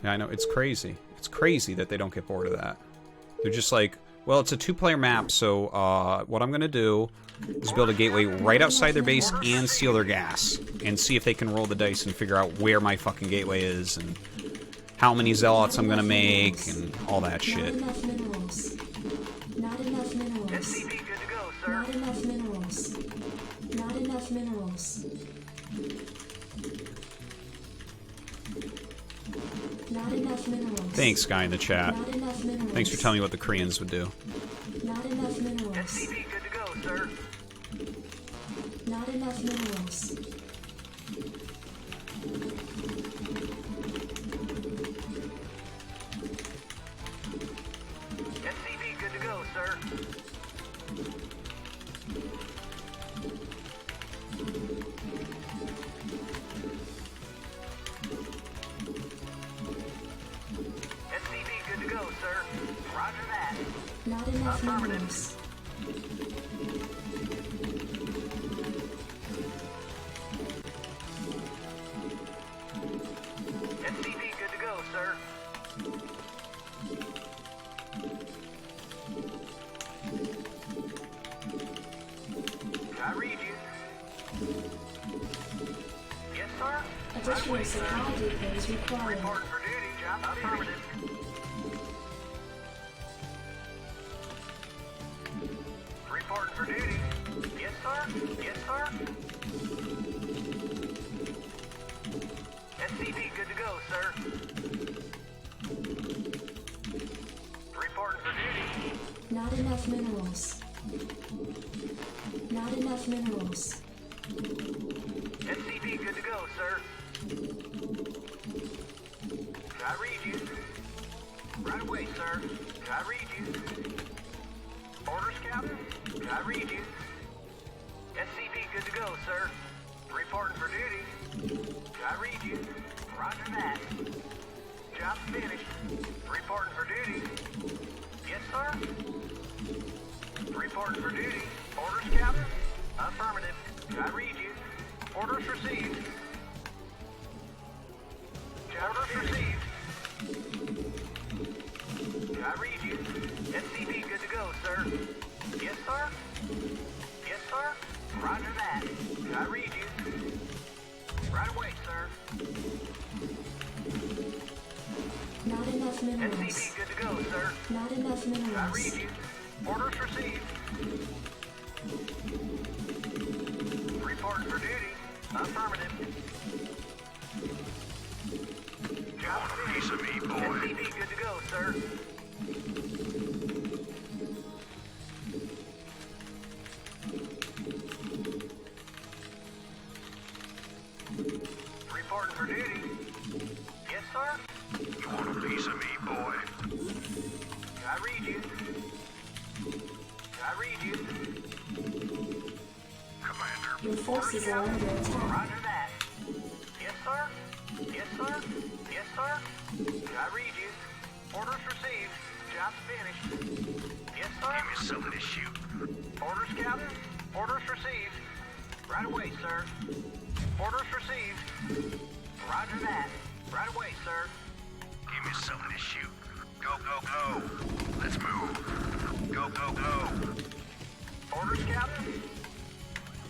Yeah, I know, it's crazy. It's crazy that they don't get bored of that. They're just like, well, it's a 2-player map, so what I'm gonna do is build a gateway right outside their base and steal their gas. And see if they can roll the dice and figure out where my fucking gateway is and how many zealots I'm gonna make and all that shit. Not enough minerals. Not enough minerals. SCP good to go, sir. Not enough minerals. Not enough minerals. Not enough minerals. Thanks, guy in the chat. Not enough minerals. Thanks for telling me what the Koreans would do. Not enough minerals. SCP good to go, sir. Not enough minerals. SCP good to go, sir. SCP good to go, sir. Roger that. Not enough minerals. SCP good to go, sir. I read you. Yes, sir. Additional supply depots required. Reporting for duty, job affirmative. Reporting for duty. Yes, sir. Yes, sir. SCP good to go, sir. Reporting for duty. Not enough minerals. Not enough minerals. SCP good to go, sir. I read you. Right away, sir. I read you. Orders, Captain. I read you. SCP good to go, sir. Reporting for duty. I read you. Roger that. Job finished. Reporting for duty. Yes, sir. Reporting for duty. Orders, Captain. Affirmative. I read you. Orders received. Orders received. I read you. SCP good to go, sir. Yes, sir. Yes, sir. Roger that. I read you. Right away, sir. Not enough minerals. SCP good to go, sir. Not enough I minerals. read you. Orders received. Reporting for duty. Affirmative. Job finished. Piece of me, boy. SCP good to go, sir. Reporting for duty. Yes, sir. You want a piece of me, boy? I read you. I read you. Commander. Your forces are under attack. Roger that. Yes, sir. Yes, sir. Yes, sir. I read you. Orders received. Job's finished. Yes, sir. Give me something to shoot. Orders, Captain. Orders received. Right away, sir. Orders received. Roger that. Right away, sir. Give me something to shoot. Go, go, go. Let's move. Go, go, go. Orders, Captain.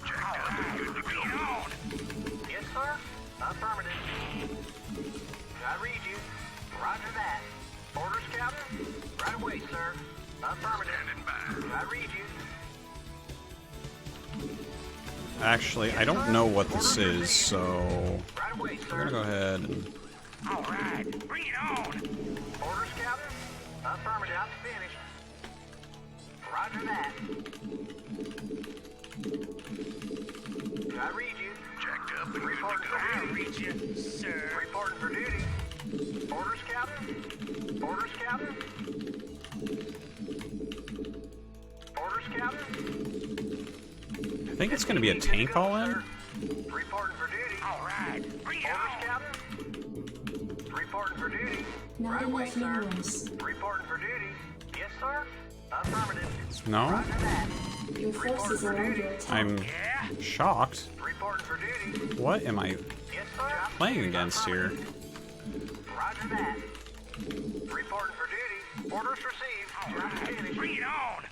Jacked up and good to go. Yes, sir. Affirmative. I read you. Roger that. Orders, Captain. Right away, sir. Affirmative. Standing by. I read you. Actually, I don't know what this is, so Right away, we're sir. gonna go ahead and... All right, bring it on. Orders, Captain. Affirmative. Job's finished. Roger that. I read you. Jacked up and good to Reporting go. for duty. you, sir. Reporting for duty. Orders, Captain. Orders, Captain. Orders, Captain. I think it's gonna be a tank all-in? Reporting for duty. All right, bring it Orders, on. Captain. Reporting for duty. Not Right away, enough sir. minerals. Reporting for duty. Yes, sir. Affirmative. No? Roger that. Your forces are under attack. I'm Yeah? shocked. Reporting for duty. What am I Yes, sir. playing against here? Roger that. Reporting for duty. Orders received. Job finished. Bring it on.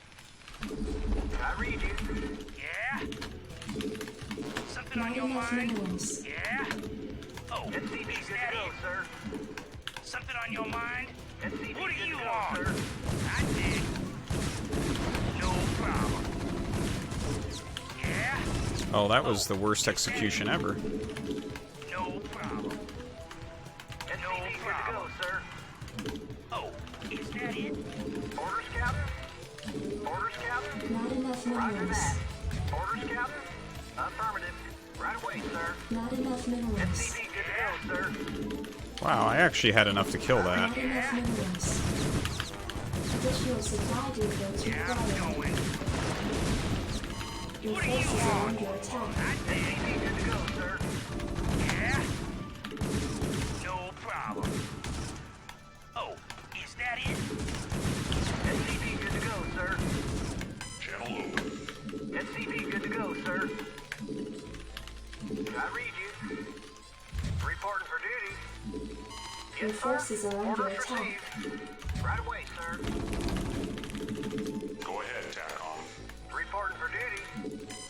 I read you. Yeah? Something on Not your enough mind? minerals. Yeah? Oh, SCV is good to that go, it? sir. Something on your mind? SCV What good do you to go, want? sir. I did. No problem. Yeah? Oh, that was the worst execution ever. No problem. SCV good to go, sir. Oh, is that it? Orders, Captain? Orders, Captain? Not enough Roger minerals. that. Orders, Captain? Affirmative. Right away, sir. Not enough minerals. SCV good to go, sir. Wow, I actually had enough to kill that. Not enough minerals. Additional supply depots Yeah, I'm required. going. Your What do you forces are want? under attack. I did. SCV good to go, sir. Yeah? No problem. Oh, is that it? SCV good to go, sir. Channel open. SCV good to go, sir. I read you. Reporting for duty. Your Yes, sir. forces are under Orders attack. received. Right away, sir. Go ahead, TACOM. Reporting for duty.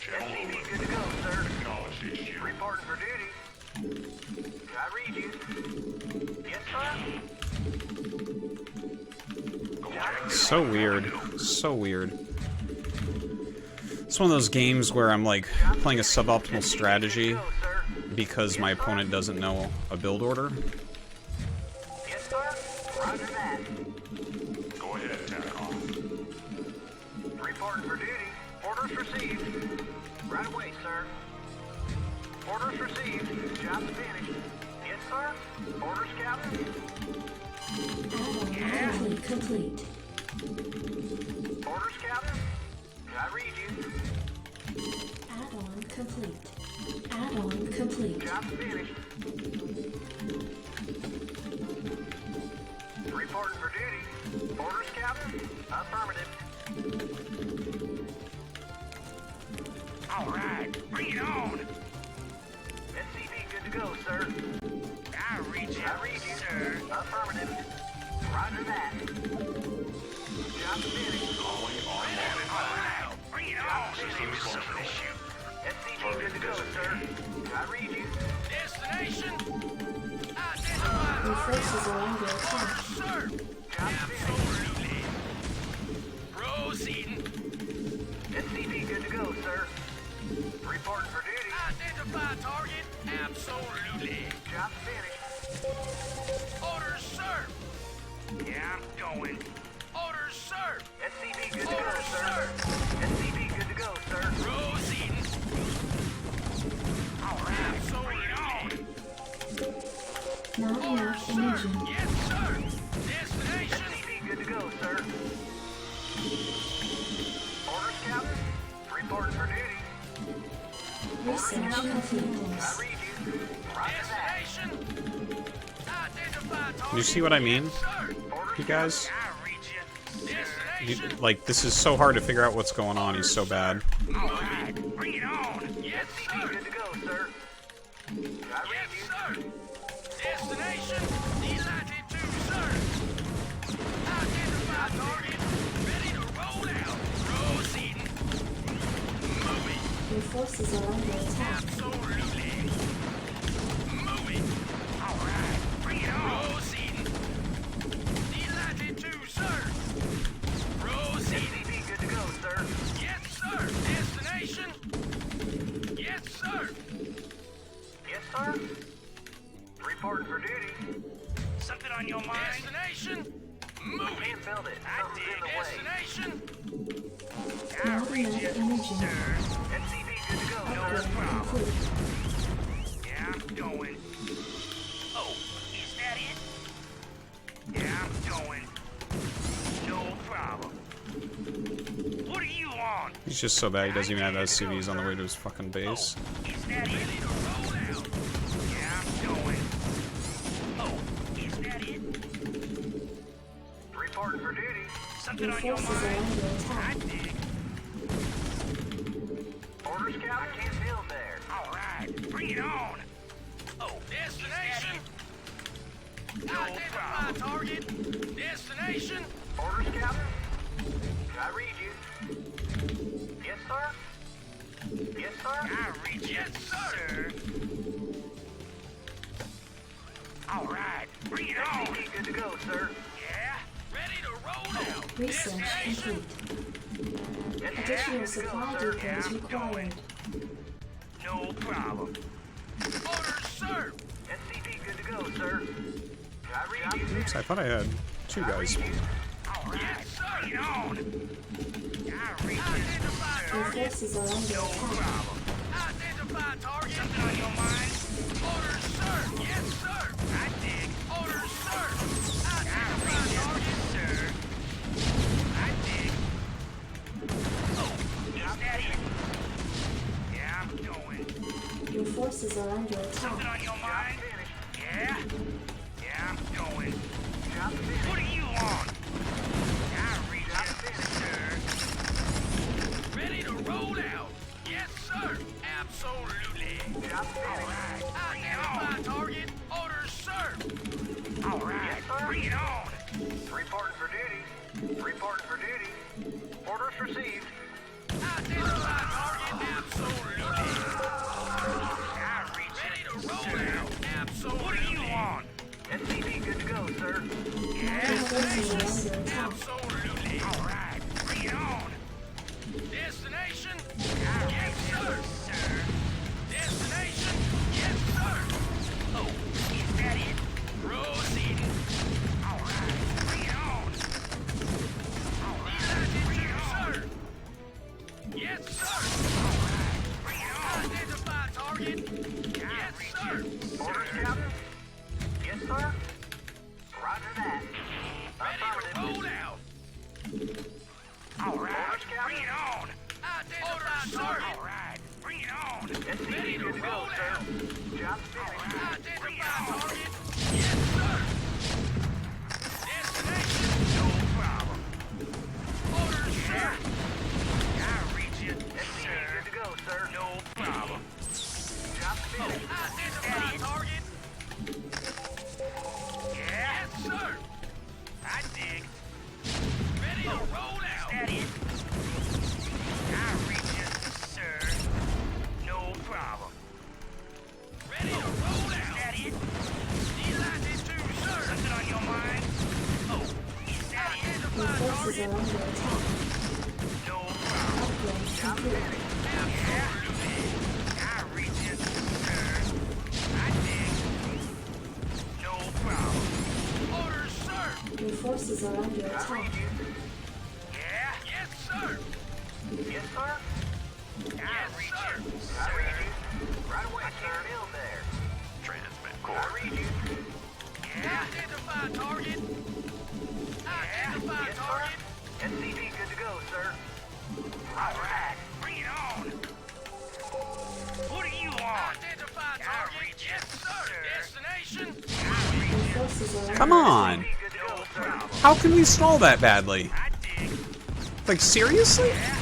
Channel SCV open. good to go, sir. Acknowledge HQ. Reporting for duty. I read you. Yes, sir. So weird. So weird. It's one of those games where I'm like playing a suboptimal strategy Go, sir. because my opponent doesn't know a build order. Yes, sir. Roger that. Go ahead, TACOM. Reporting for duty. Orders received. Right away, sir. Orders received. Job finished. Yes, sir. Orders, Captain. Add-on complete. Orders, Captain. I read you. Add-on complete. Add-on complete. Job finished. Reporting for duty. Orders, Captain. Affirmative. All right, bring it on. SCV good to go, sir. I read you, I read you. sir. Affirmative. Roger that. Job finished. Calling All online. right, bring it on. Systems Give me some of functional. this shoot. SCV good to go, sir. I read you. Destination. Your Identify forces are under attack. sir. Job finished. Absolutely. Proceeding. SCV good to go, sir. Reporting for duty. Identify target. Absolutely. Job finished. Orders, sir. Yeah, I'm going. Orders, sir. SCV good to go, sir. SCV good to go, sir. Proceeding. All right, absolutely. Not Orders, enough sir. energy. Yes, sir. Destination. SCV good to go, sir. Orders, Captain. Reporting for duty. Research complete. I read you. Roger that. Destination. Identify target. You see what I mean, Orders, you guys? I read you. You, Destination. like, this is so hard to figure out what's going on. He's so bad. All right, bring it on. Yes, SCV sir. good to go, sir. I Yes, read you. sir. Destination. Delighted to, sir. Identify target. Ready to roll out. Proceeding. Moving. Your forces are under attack. Absolutely. Moving. All right, bring it on. Proceeding. Delighted to, sir. Proceeding. SCV good to go, sir. Yes, sir. Destination. Yes, sir. Yes, sir. Reporting for duty. Something on your mind? Destination. Moving. Can't build it. I Something's in did. the way. Destination. I Not read enough you, energy. sir. SCV good to go, sir. Upgrade complete. Yeah, I'm going. Oh, is that it? Yeah, I'm going. No problem. What do you want? He's just so bad he doesn't even have SCVs on the way to his fucking base. Is that it? Ready to roll out. Yeah, I'm going. Oh, is that it? Reporting for duty. Something Your on your forces are mind? under I attack. dig. Orders, Captain. I can't build there. All right, bring it on. Oh, destination. Identify target. Destination. Orders, Captain? Can I read you? Yes, sir? Yes, sir? I read you. Yes, sir. All right, bring it on. SCP good to go, sir. Yeah, ready to roll out. Research complete. Additional supply details required. No problem. Orders, sir. SCP good to go, sir. Can I read you? Oops, I thought I had two guys. All right, yes, sir. Bring it on. I read you, sir. Your forces are under No attack. problem. Identify target. Something on your mind? Orders, sir. Yes, sir. I dig. Orders, sir. Identify target, sir. I dig. Oh, is that it? Yeah, I'm going. Your forces are under Something attack. on your mind? Yeah? Yeah, I'm going. Job finished. What do you want? I read you, sir. Ready to roll out. Yes, sir. Absolutely. Job finished. Identify target. Orders, sir. All right. Yes, sir. Bring it on. Reporting for duty. Reporting for duty. Orders received. Identify target. Absolutely. I read ready to roll out. Absolutely. What do you want? SCP good to go, sir. Your Yes, forces are under attack. absolutely. All right. Bring it on. Destination. Yes, sir. Destination. Yes, sir. Oh, is that it? Proceeding. All right. Bring it on. All right. Bring it on. Sir. Yes, sir. All right. Bring it on. Identify target. Yes, sir. Orders, Captain? Yes, sir? Roger that. Ready to Affirmative. roll out. All right. Bring it on. Identify target. All right. Bring it on. SCP Ready to good to go, roll sir. out. Job finished. Identify target. Yes, sir. Destination. No problem. Orders, sir. I read you, SCP sir. good to go, sir. No problem. Job finished. Identify target. Yeah. Yes, sir. I dig. Ready to roll out. Is that it? I read you, sir. No problem. Ready to roll out. Is that it? Delighted to, sir. Something on your mind? Oh, is that it? Your Identify forces target. are under attack. No problem. Upgrade complete. Absolutely. I read you, sir. I dig. No problem. Orders, sir. Your forces are under I attack. read you. Yeah? Yes, sir. Yes, sir? Yes, sir. I read you. Right away, sir. Bill there. Transmit I core. read you. Yeah. Identify target. Identify Yes, sir? target. SCP good to go, sir. All right. Bring it on. What do you want? Identify target. Yes, sir. Destination. Your forces are Come under on! SCP good to go, sir. How can we stall that badly? I dig. Like, seriously? Yeah.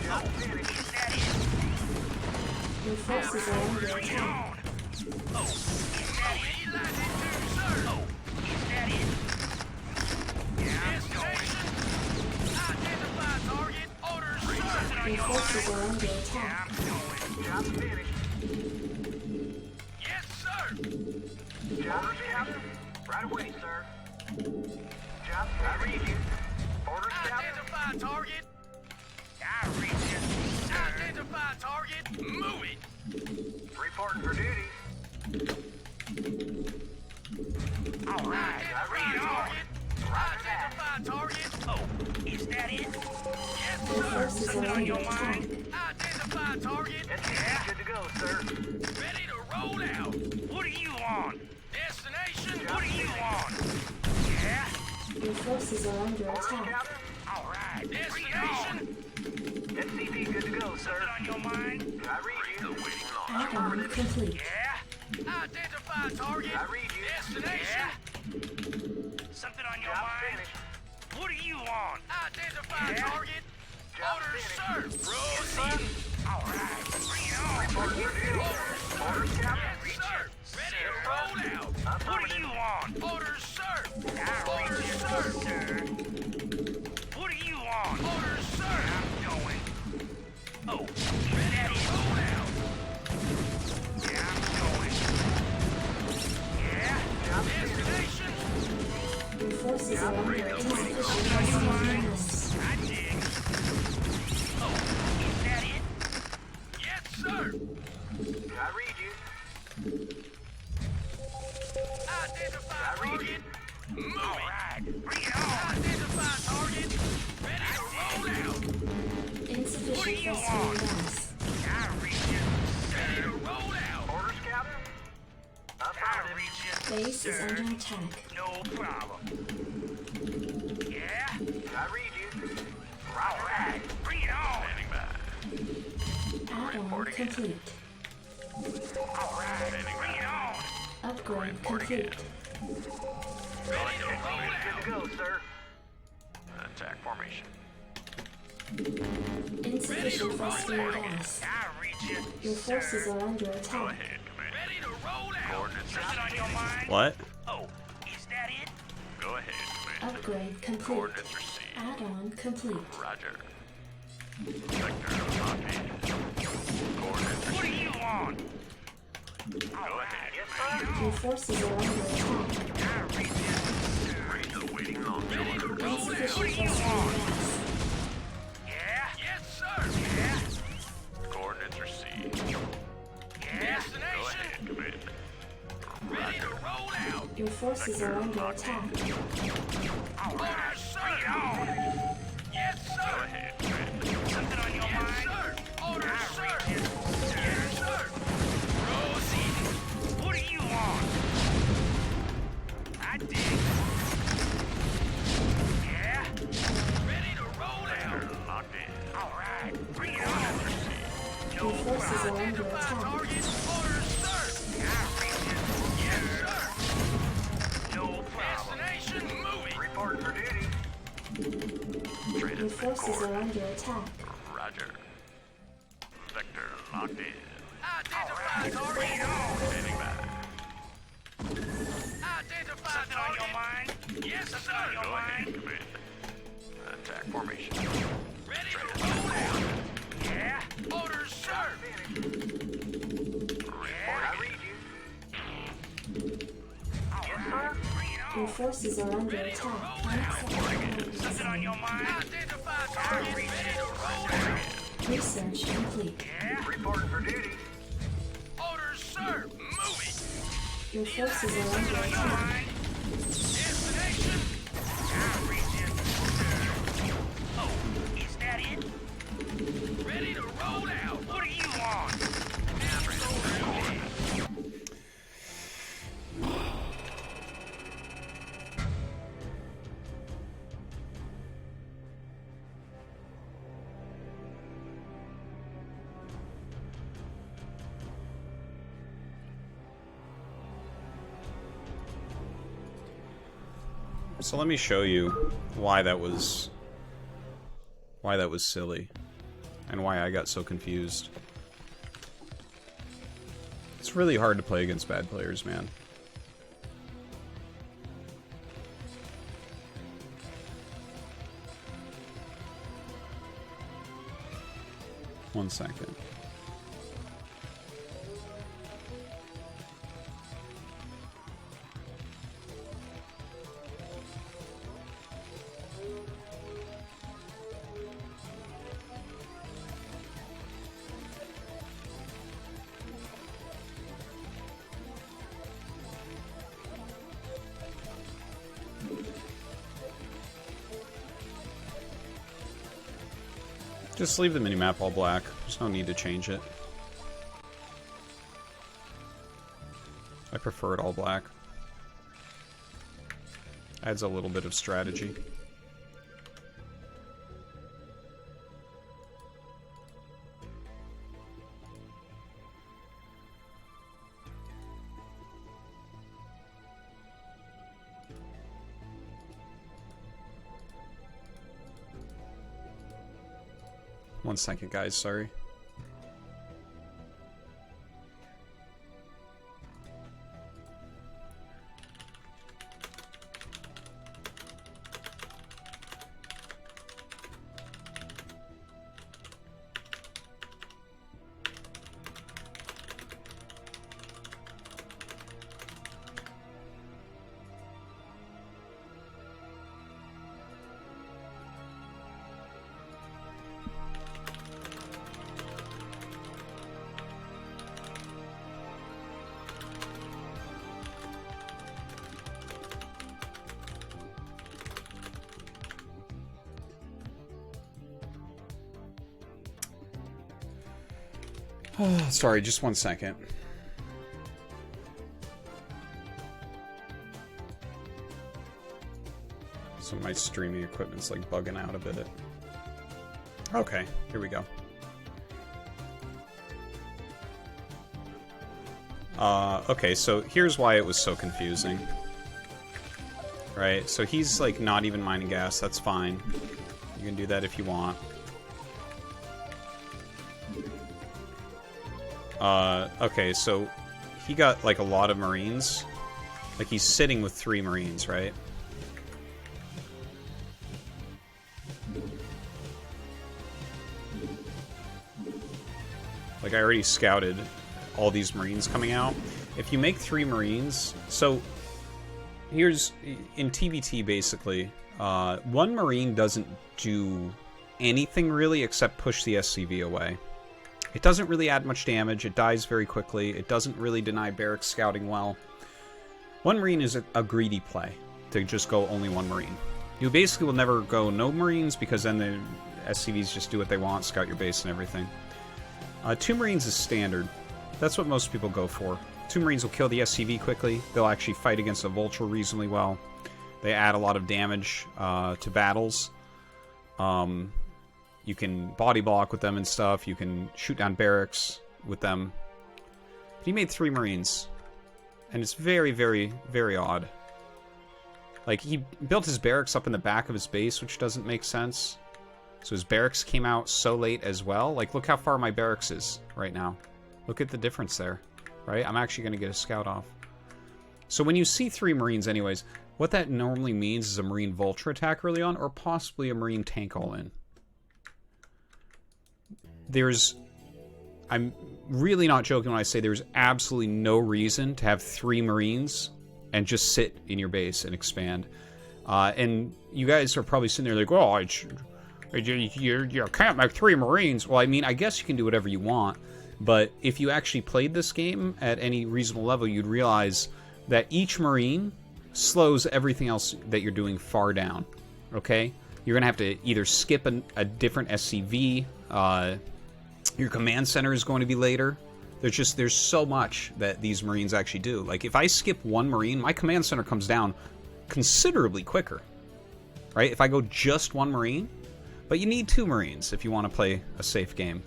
Job finished. Is that it? Your forces are under Bring it attack. on. Oh, is that it? Delighted to, sir. Oh, is that it? Yeah, I'm going. Identify target. Orders, sir. Your forces are under Yeah, attack. I'm going. Job finished. Yes, sir. Job finished. Right away, sir. Job I read you. Orders, Captain? Identify target. I read you, sir. Identify target. Move it. Reporting for duty. All right. Identify target. Identify target. Oh, is that it? Yes, Your sir. forces are Something on under your attack. mind? Identify target. SCP good to go, sir. Ready to roll out. What do you want? Destination. What do you want? Yeah. Your forces are under Orders, attack. Captain? All right. Destination. SCP good to go, sir. Something on your mind? I read you. Add-on complete. Yeah. Identify target. I read you. Destination. Something on your Job mind? finished. What do you want? Identify target. Job Orders, finished. sir. Proceed. All right. Bring it on. Reporting for duty. Orders, Captain? Yes, sir. Ready to roll out. What do Affirmative. you want? Orders, forces are under insufficient gas. I dig. Oh, is that it? Yes, sir. I read you. Identify I read target. you. Move all right. Bring it on. Identify target. Ready to roll out. Insufficient you phosphate want? gas. I reach you. Ready to roll out. Orders, Captain? I Affirmative. reach you. Base is sir. under attack. No problem. Yeah? I read you. All right. Bring it on. Add-on complete. All right. Bring it on. Upgrade complete. Ready to roll Good to out. go, sir. Attack formation. Insufficient phosphate gas. I reach you. Your forces are under attack. Ready to roll out. Something on your mind? What? Oh, is that it? Go ahead, Commander. Upgrade complete. Coordinates received. Add-on complete. Roger. Vector located. Coordinates What do received. you want? Go ahead. Yes, sir. Your forces are under attack. I reach you. Still waiting on Ready to orders. roll out. What Insufficient do you phosphate want? gas. Yeah? Yes, sir. Yeah? Coordinates received. Yeah? Go Destination? ahead, Commander. Ready to roll out. Your forces are under attack. All right, sir. Bring it on. Yes, Go sir. ahead, Commander. Something on your Yes, mind? sir. Order, sir. Yes, sir. Proceed. What do you want? I dig. Yeah? Ready to roll out. Vector locked in. All right. Bring it on. No Your forces are problem. under attack. Target. Order, sir. I reach it. Yes, sir. No problem. Destination moving. Report for duty. Your forces are under attack. Roger. Vector locked in. Identify target. Standing by. Identify something on your mind? Yes, something on your Go ahead, mind. Commander. Attack formation. Ready to roll out. Yeah? Orders, sir. I read you. Yes, sir. Bring it Your on. forces are under attack. Unacceptable. Something on your mind? Identify target. Ready to roll out. Research complete. Yeah? Report for duty. Orders, sir. Moving. Your forces are under Something on your attack. mind? Destination? I reach it. Oh, is that it? Ready to roll out. What do you want? Absolutely. So let me show you why that was silly and why I got so confused. It's really hard to play against bad players, man. One second. Just leave the minimap all black. There's no need to change it. I prefer it all black. Adds a little bit of strategy. One second, guys, sorry. Sorry, just 1 second. So my streaming equipment's like bugging out a bit. Okay, here we go. Okay, so here's why it was so confusing. Right, so he's like not even mining gas, that's fine. You can do that if you want. Okay, so he got like a lot of Marines. Like he's sitting with 3 Marines, right? Like I already scouted all these Marines coming out. If you make 3 Marines, so here's in TBT basically, 1 Marine doesn't do anything really except push the SCV away. It doesn't really add much damage, it dies very quickly, it doesn't really deny barracks scouting well. 1 Marine is a greedy play, to just go only 1 Marine. You basically will never go no Marines, because then the SCVs just do what they want, scout your base and everything. 2 Marines is standard. That's what most people go for. 2 Marines will kill the SCV quickly, they'll actually fight against a Vulture reasonably well. They add a lot of damage to battles. You can body block with them and stuff. You can shoot down barracks with them. But he made 3 Marines. And it's very, very, very odd. Like, he built his barracks up in the back of his base, which doesn't make sense. So his barracks came out so late as well. Like, look how far my barracks is right now. Look at the difference there, right? I'm actually going to get a scout off. So when you see 3 Marines anyways, what that normally means is a Marine Vulture attack early on, or possibly a Marine tank all-in. I'm really not joking when I say there's absolutely no reason to have 3 Marines and just sit in your base and expand. And you guys are probably sitting there like, well, you can't make 3 Marines. Well, I mean, I guess you can do whatever you want, but if you actually played this game at any reasonable level, you'd realize that each Marine slows everything else that you're doing far down, okay? You're going to have to either skip a different SCV, your command center is going to be later. There's so much that these Marines actually do. Like, if I skip 1 Marine, my command center comes down considerably quicker, right? If I go just 1 Marine, but you need 2 Marines if you want to play a safe game.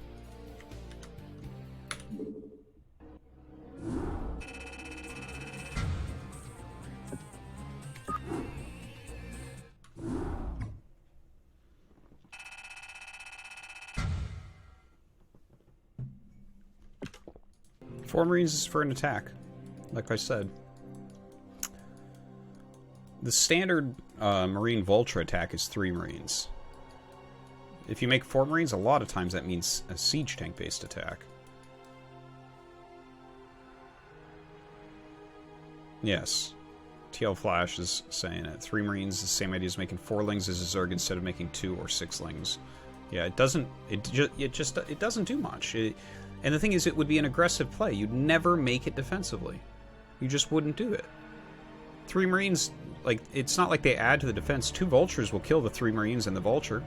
Four Marines is for an attack, like I said. The standard Marine Vulture attack is 3 Marines. If you make 4 Marines, a lot of times that means a siege tank-based attack. Yes. TL Flash is saying it. 3 Marines is the same idea as making 4 Lings as a Zerg instead of making 2 or 6 Lings. Yeah, it doesn't do much. And the thing is, it would be an aggressive play. You'd never make it defensively. You just wouldn't do it. 3 Marines, like, it's not like they add to the defense. 2 Vultures will kill the 3 Marines and the Vulture.